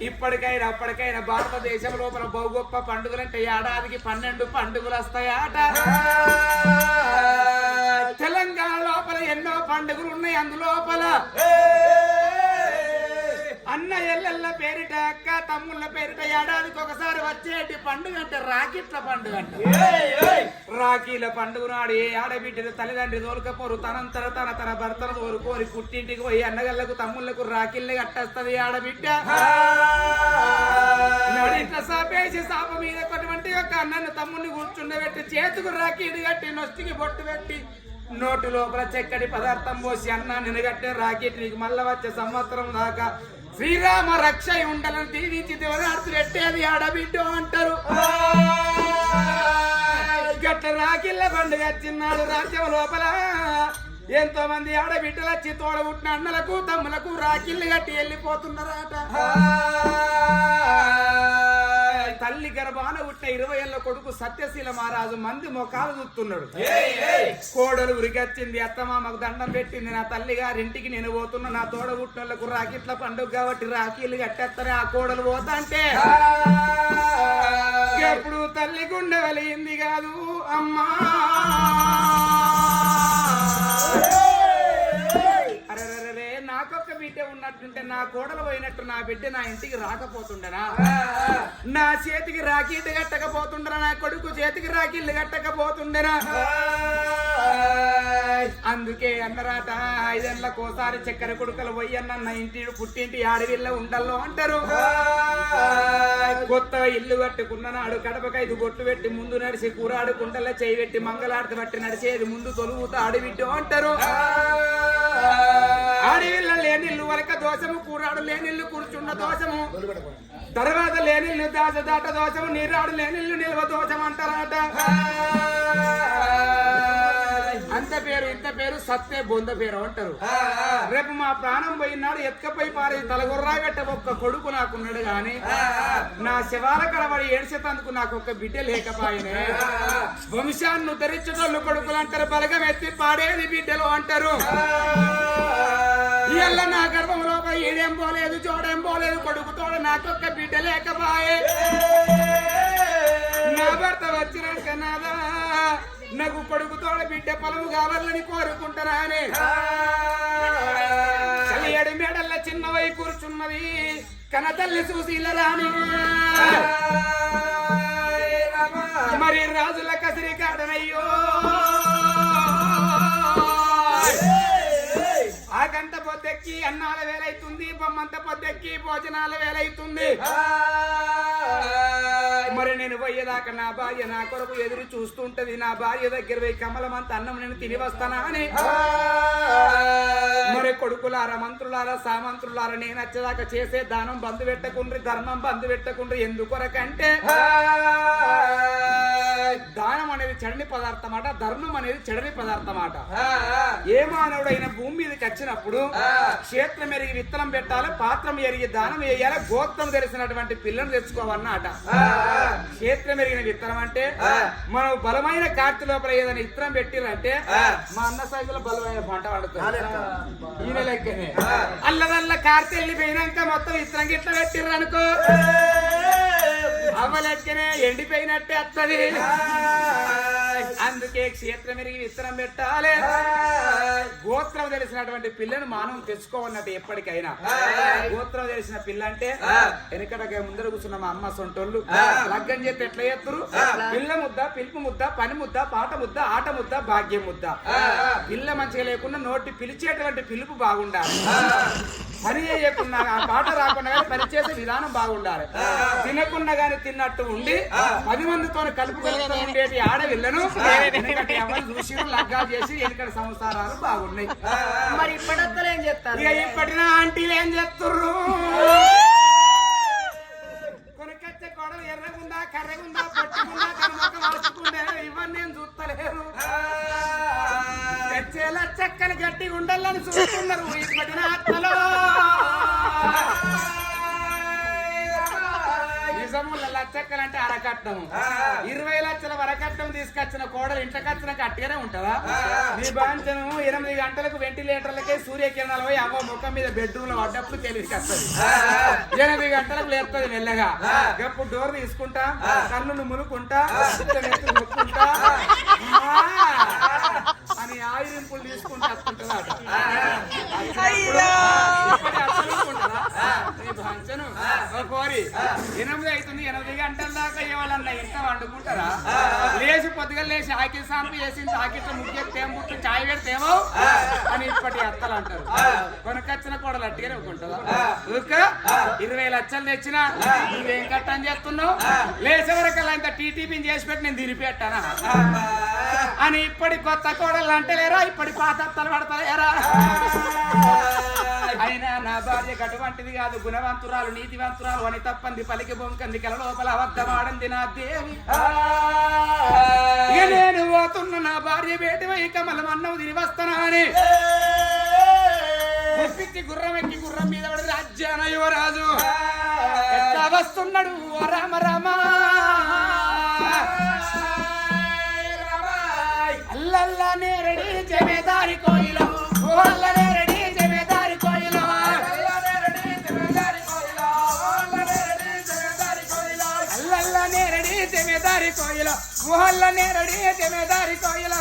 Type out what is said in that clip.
ఇప్పటికైనా అప్పటికైనా భారతదేశం లోపల బహు గొప్ప పండుగలంటే ఏడాదికి 12 పండుగలు వస్తాయట. తెలంగాణ లోపల ఎన్నో పండుగలు ఉన్నాయి. అందులోపల అన్న ఎల్లెల్ల పేరిట అక్క తమ్ముళ్ళ పేరిట ఏడాదికి ఒకసారి వచ్చేటి పండుగ అంటే రాఖీట్ల పండుగ అంట. రాఖీల పండుగ నాడు ఏ ఆడబిడ్డలు తల్లిదండ్రి తోలుకపోరు తనంతర తన భర్తను తోలుకోరి పుట్టింటికి పోయి అన్నగళ్లకు తమ్ముళ్లకు రాఖీల్ని కట్టేస్తుంది ఆడబిడ్డ. ఇట్లా సాపేసి సాప మీద కొటువంటి ఒక అన్నను తమ్ముడిని కూర్చుండబెట్టి చేతుకు రాఖీని కట్టి నొస్తికి బొట్టు పెట్టి నోటు లోపల చక్కటి పదార్థం పోసి అన్న నినగట్టే రాకెట్ నీకు మళ్ళా వచ్చే సంవత్సరం దాకా శ్రీరామ రక్ష ఉండాలని దీవించి దేవరార్తి పెట్టేది ఆడబిడ్డ అంటారు. గట్ల రాకిళ్ళ పండుగ వచ్చినాడు. రాజ్యం లోపల ఎంతో మంది ఆడబిడ్డలు వచ్చి తోడబుట్టిన అన్నలకు తమ్ములకు రాకిళ్ళు కట్టి వెళ్ళిపోతున్నారట. తల్లి గర్భాన పుట్టిన 20 ఏళ్ల కొడుకు సత్యశీల మహారాజు మంది మొఖాలు చూస్తున్నాడు. కోడలు ఉరికొచ్చింది. అత్తమామకు దండం పెట్టింది. నా తల్లి గారింటికి నేను పోతున్నా. నా తోడ పుట్టినోళ్లకు రాకిట్ల పండుగ కాబట్టి రాఖీలు కట్టేస్తారే. ఆ కోడలు పోతా అంటే ఎప్పుడు తల్లి గుండె వలిగింది కాదు అమ్మా. నాకొక్క బిడ్డ ఉన్నట్టుంటే నా కోడలు పోయినట్టు నా బిడ్డ నా ఇంటికి రాకపోతుండనా? నా చేతికి రాఖీలు కట్టకపోతుండరా? నా కొడుకు చేతికి రాఖీలు కట్టకపోతుండరా? అందుకే అన్నరాట 5 ఏళ్లకోసారి చక్కెర కొడుకలు పోయన్న ఇంటి పుట్టింటి ఆడవిల్ల ఉండల్లో అంటారు. కొత్త ఇల్లు కట్టుకున్న నాడు కడపకైదు బొట్టు పెట్టి ముందు నడిచి కూరాడు కుండల్లో చేయి పెట్టి మంగళారతి బట్టి నడిచేది ముందు తొలుగుతూ ఆడబిడ్డ అంటారు. ఆడవిల్ల లేనిల్లు వరక దోషము కూరాడు లేనిల్లు కూర్చున్న దోషము తర్వాత లేనిల్లు దాస దాట దోషము నీరాడు లేనిల్లు నిల్వ దోషం అంటారట. అంత పేరు ఇంత పేరు సత్తే బొంద పేరు అంటారు. రేపు మా ప్రాణం పోయినాడు ఎత్తుకపోయి పారే తలగొర్రా గట్ట ఒక్క కొడుకు నాకున్నాడు గాని నా శవాల కడబడి ఏడ్చేతందుకు నాకు ఒక్క బిడ్డ లేకపోయినే. వంశాన్ని ఉద్ధరించటోళ్ళు కొడుకులు అంటారు. బలగం ఎత్తి పాడేది బిడ్డలు అంటారు. ఇళ్ళ నా గర్భంలో ఈడేం పోలేదు చోడేం పోలేదు కొడుకు తోడ నాకొక్క బిడ్డ లేకపోయే. నా భర్త వచ్చినాక నాదా నాకు కొడుకు తోడ బిడ్డ పొలము కావాలని కోరుకుంటారా అని 7 మేడల్ల చిన్నవై కూర్చున్నది కన తల్లి సుశీలరాణి. మరి రాజుల కసిరి కాడనయ్యో ఆ గంట పొద్దెక్కి అన్నాల వేలైతుంది. బొమ్మంత పొద్దెక్కి భోజనాల వేలైతుంది. మరి నేను పోయేదాకా నా భార్య నా కొరకు ఎదురు చూస్తుంటది. నా భార్య దగ్గర పోయి కమలమంత అన్నం నేను తిని వస్తానా అని. మరి కొడుకులారా మంత్రులారా సామంత్రులారా నేను వచ్చేదాకా చేసే దానం బంధు పెట్టకుండ్రి ధర్మం బంధు పెట్టకుండ్రి. ఎందుకొరకంటే దానం అనేది చెడని పదార్థం అట. ధర్మం అనేది చెడని పదార్థం అట. ఏ మానవుడైన భూమి మీదకి వచ్చినప్పుడు క్షేత్రం ఎరిగి విత్తనం పెట్టాలి, పాత్రం ఎరిగి దానం వేయాలి, గోత్రం తెలిసినటువంటి పిల్లను తెచ్చుకోవన్నట. క్షేత్రం ఎరిగిన విత్తనం అంటే మనం బలమైన కార్తీ లోపల ఏదైనా విత్తనం పెట్టిరంటే మా అన్న సైజులో బలమైన పంట పండుతుంది. ఈయన లెక్కనే అల్లదల్ల కార్తీ వెళ్ళిపోయినాక మొత్తం విత్తనం గిట్ల పెట్టిర్రు అనుకో అవ్వ లెక్కనే ఎండిపోయినట్టే వస్తుంది. అందుకే క్షేత్రం ఎరిగి విత్తనం పెట్టాలి. గోత్రం తెలిసినటువంటి పిల్లను మానవం తెచ్చుకోవన్నట్టు. ఎప్పటికైనా గోత్రం తెలిసిన పిల్ల అంటే వెనకట ముందర కూర్చున్న మా అమ్మ సొంటోళ్ళు లగ్గం చేస్తే ఎట్లా చేస్తారు? పిల్ల ముద్ద పిలుపు ముద్ద పని ముద్ద పాట ముద్ద ఆట ముద్ద భాగ్యం ముద్ద. పిల్ల మంచిగా లేకుండా నోటి పిలిచేటువంటి పిలుపు బాగుండాలి. పని చేయకుండా ఆ పాట రాకుండా కానీ పని చేసే విధానం బాగుండాలి. తినకుండా గాని తిన్నట్టు ఉండి 10 మందితో కలుపుకొలుస్తూ ఉండేటి ఆడవిల్లను ఎవరు చూసి లగ్గాలు చేసి ఎన్నికటి సంసారాలు బాగున్నాయి. మరి ఇప్పటిలో ఏం చెప్తారు? ఇక ఇప్పటిన ఆంటీలు ఏం చెప్తుర్రు? కొనుకొచ్చే కొడలు ఎర్రగుందా కర్రగుందా పట్టుకుందా కనుక వరుసుకుందా ఇవన్నీ నేను చూస్తలేరు. తెచ్చేలా చక్కని గట్టి ఉండాలని చూస్తున్నారు ఇప్పటిన ఆత్మలో. 13 లక్షలంటే అరకట్నము 20 లక్షల వరకట్నం తీసుకొచ్చిన కోడలు ఇంట్లోకి వచ్చిన కట్టిగానే ఉంటదా నీ బాంచను 8 గంటలకు వెంటిలేటర్లకే సూర్యకిరణాలు పోయి అవ్వ ముఖం మీద బెడ్రూమ్ లో పడ్డప్పుడు తెలివికి వస్తుంది 8 గంటలకు లేస్తుంది మెల్లగా గప్పుడు డోర్ తీసుకుంటా కన్నులు మునుకుంటా ముక్కుంటా అని ఆయిరింపులు తీసుకుంటా వస్తుంటుందట కోరి 8 అవుతుంది 8 గంటల దాకా ఇవ్వాలన్నా ఇంత వండుకుంటారా లేచి పొద్దుగా లేచి ఆకిలి సాంపు వేసి ఆకిట్లో ముగ్గెత్తేం పుట్టు చాయ్ పెడితేమో అని ఇప్పటి అత్తలు అంటారు కొనకొచ్చిన కోడలు అట్టిగానే ఒప్పుకుంటుందా ఊక 20 లక్షలు తెచ్చినా నువ్వేం కట్టని చేస్తున్నావు లేచే వరకు ఇంత టీటీపీని చేసి పెట్టి నేను తినిపెట్టానా అని ఇప్పటి కొత్త కోడలు అంటలేరా ఇప్పటి పాత అత్తలు పడతలేరా అయినా నా భార్యకు అటువంటిది కాదు గుణవంతురాలు నీతివంతురాలు అని తప్పంది పలికి బొంకంది కల లోపల అబద్ధమాడంది నా దేవి ఇక నేను పోతున్న నా భార్య బేటి ఇక మళ్ళీ అన్నం తిని వస్తానా అని గుప్పించి గుర్రం ఎక్కి గుర్రం మీద పడి రాజ్యాన యువరాజు ఎట్లా వస్తున్నాడు ఓ రామ రామ అల్లల్లా నేరడి జమేదారి కోయిలో ఓల్ల నేరడి జమేదారి కోయిలో అల్లల్లా నేరడి జమేదారి కోయిలో ఓల్ల నేరడి జమేదారి కోయిలో